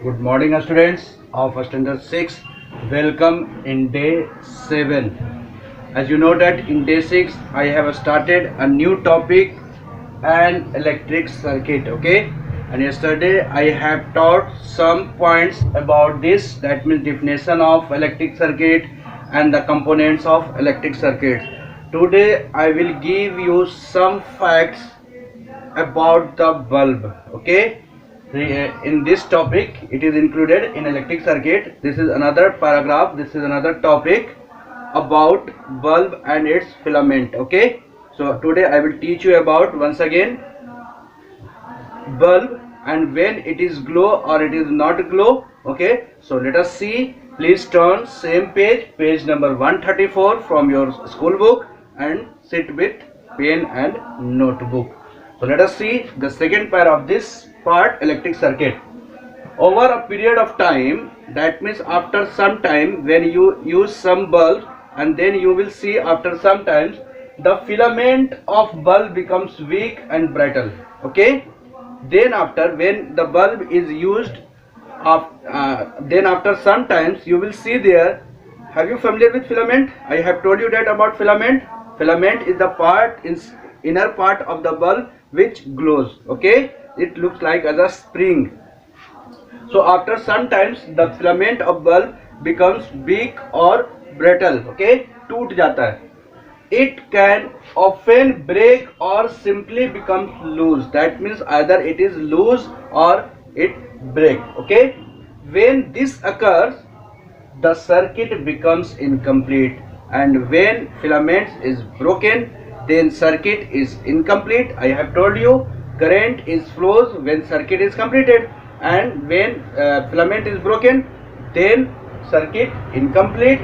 Good morning, students of standard 6. Welcome in day 7. As you know that in day 6 I have started a new topic, an electric circuit. Okay, and yesterday I have taught some points about this, that means definition of electric circuit and the components of electric circuit. Today I will give you some facts about the bulb. Okay, in this topic it is included in electric circuit. This is another paragraph, this is another topic about bulb and its filament. Okay, so today I will teach you about once again bulb and when it is glow or it is not glow. Okay, so let us see. Please turn same page number 134 from your school book and sit with pen and notebook. So let us see the second part of this part, electric circuit. Over a period of time, that means after some time, when you use some bulb and then you will see after some times the filament of bulb becomes weak and brittle. Okay, then after when the bulb is used then after some times you will see there. Have you familiar with filament? I have told you that about filament. Filament is the part in inner part of the bulb which glows. Okay, it looks like as a spring. So after some times the filament of bulb becomes weak or brittle. Okay, टूट जाता है. It can often break or simply becomes loose. That means either it is loose or it break. Okay, when this occurs the circuit becomes incomplete, and when filament is broken then circuit is incomplete. I have told you current is flows when circuit is completed, and when filament is broken then circuit incomplete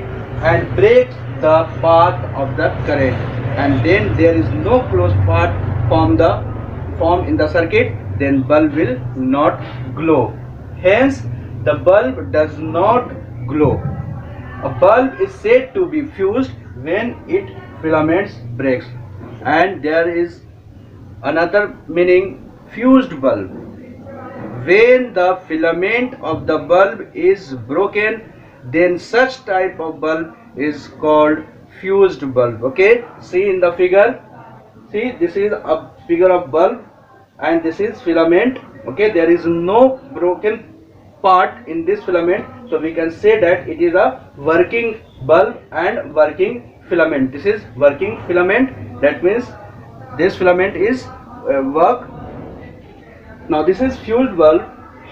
and breaks the path of the current, and then there is no closed path form in the circuit, then bulb will not glow. Hence the bulb does not glow. A bulb is said to be fused when its filaments breaks, and there is another meaning, fused bulb. When the filament of the bulb is broken, then such type of bulb is called fused bulb. Okay, see in the figure, see this is a figure of bulb and this is filament. Okay, there is no broken part in this filament, so we can say that it is a working bulb and working filament. This is working filament, that means this filament is work. Now this is fused bulb.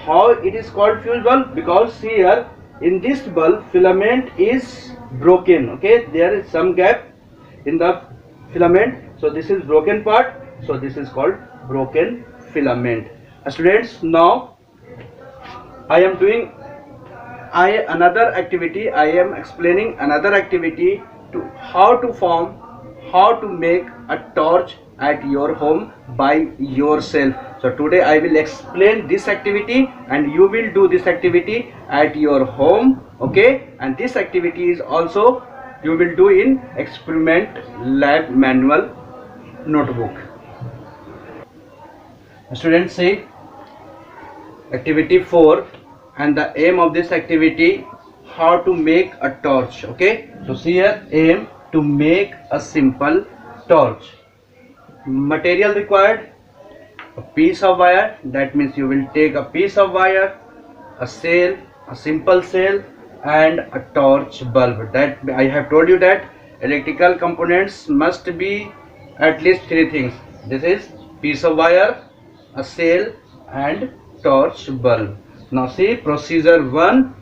How it is called fused bulb? Because here in this bulb filament is broken. Okay, there is some gap in the filament, so this is broken part, so this is called broken filament. Students, now I am doing another activity. I am explaining another activity to how to make a torch at your home by yourself. So today I will explain this activity and you will do this activity at your home. Okay, and this activity is also you will do in experiment lab manual notebook. Students, see activity 4, and the aim of this activity, how to make a torch. Okay, so see here, aim to make a simple torch. Material required, a piece of wire, that means you will take a piece of wire, a sail, a simple sail, and a torch bulb. That I have told you that electrical components must be at least 3 things. This is piece of wire, a sail, and torch bulb. Now see procedure 1.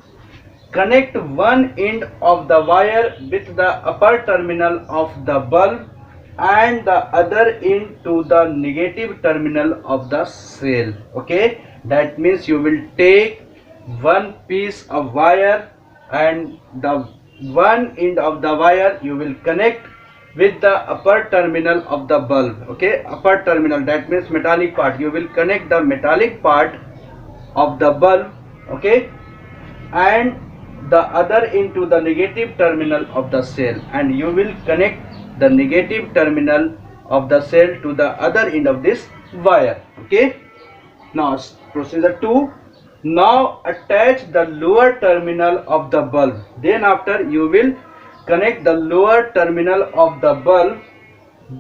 Connect one end of the wire with the upper terminal of the bulb and the other end to the negative terminal of the sail. Okay, that means you will take one piece of wire and the one end of the wire you will connect with the upper terminal of the bulb. Okay, upper terminal, that means metallic part. You will connect the metallic part of the bulb. Okay, and the other into the negative terminal of the cell, and you will connect the negative terminal of the cell to the other end of this wire. Okay, now procedure 2. Now attach the lower terminal of the bulb. Then after you will connect the lower terminal of the bulb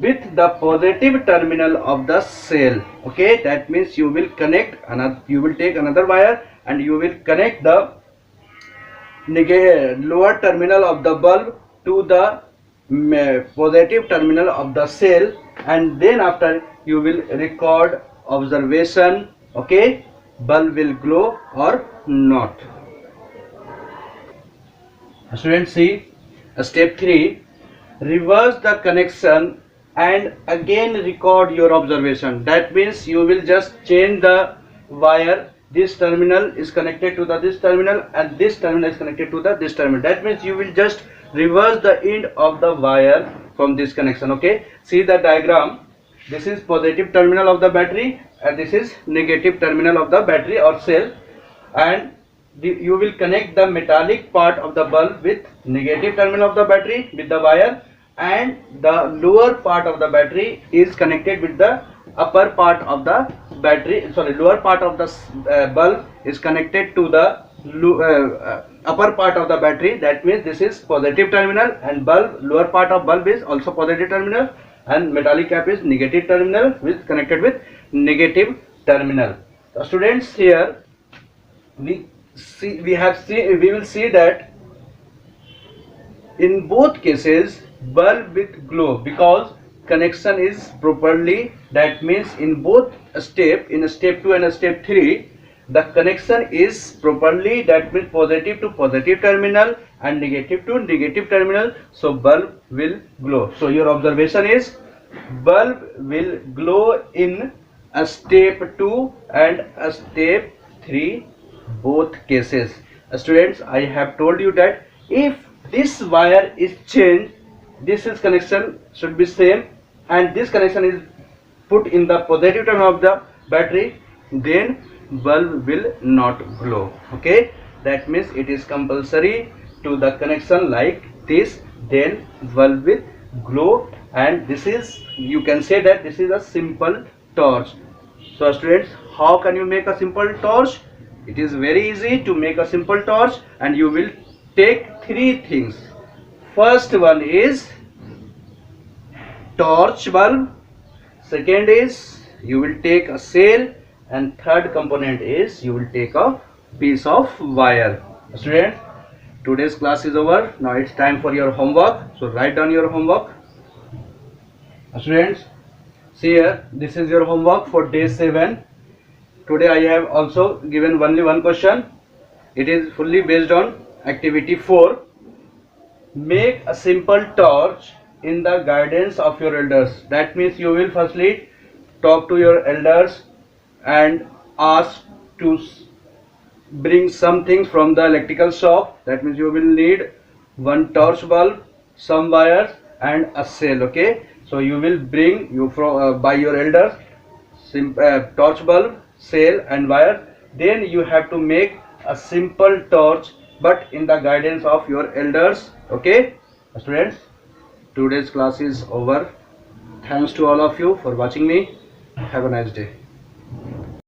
with the positive terminal of the cell. Okay, that means you will connect another, you will take another wire and you will connect the lower terminal of the bulb to the positive terminal of the cell, and then after you will record observation. Okay, bulb will glow or not. Students, see step 3, reverse the connection and again record your observation. That means you will just change the wire. This terminal is connected to the this terminal and this terminal is connected to the this terminal. That means you will just reverse the end of the wire from this connection. Okay, see the diagram. This is positive terminal of the battery and this is negative terminal of the battery or cell, and you will connect the metallic part of the bulb with negative terminal of the battery with the wire, and the lower part of the battery is connected with the upper part of the battery, lower part of the bulb is connected to the upper part of the battery. That means this is positive terminal, and bulb, lower part of bulb is also positive terminal, and metallic cap is negative terminal with connected with negative terminal. So students, here we will see that in both cases bulb with glow because connection is properly. That means in both step, in step 2 and step 3, the connection is properly. That means positive to positive terminal and negative to negative terminal, so bulb will glow. So your observation is bulb will glow in a step 2 and a step 3, both cases. Students, I have told you that if this wire is changed, this is connection should be same, and this connection is put in the positive terminal of the battery, then bulb will not glow. Okay, that means it is compulsory to the connection like this, then bulb will glow. And this is, you can say that this is a simple torch. So students, how can you make a simple torch? It is very easy to make a simple torch, and you will take 3 things. First one is torch bulb, second is you will take a cell, and third component is you will take a piece of wire. Students, today's class is over. Now it's time for your homework, so write down your homework. Students, see here, this is your homework for day 7. Today I have also given only one question. It is fully based on activity 4. Make a simple torch in the guidance of your elders. That means you will firstly talk to your elders and ask to bring some things from the electrical shop. That means you will need one torch bulb, some wires and a cell. Okay, so you will bring by your elders torch bulb, cell and wire. Then you have to make a simple torch, but in the guidance of your elders. Okay, students, today's class is over. Thanks to all of you for watching me. Have a nice day.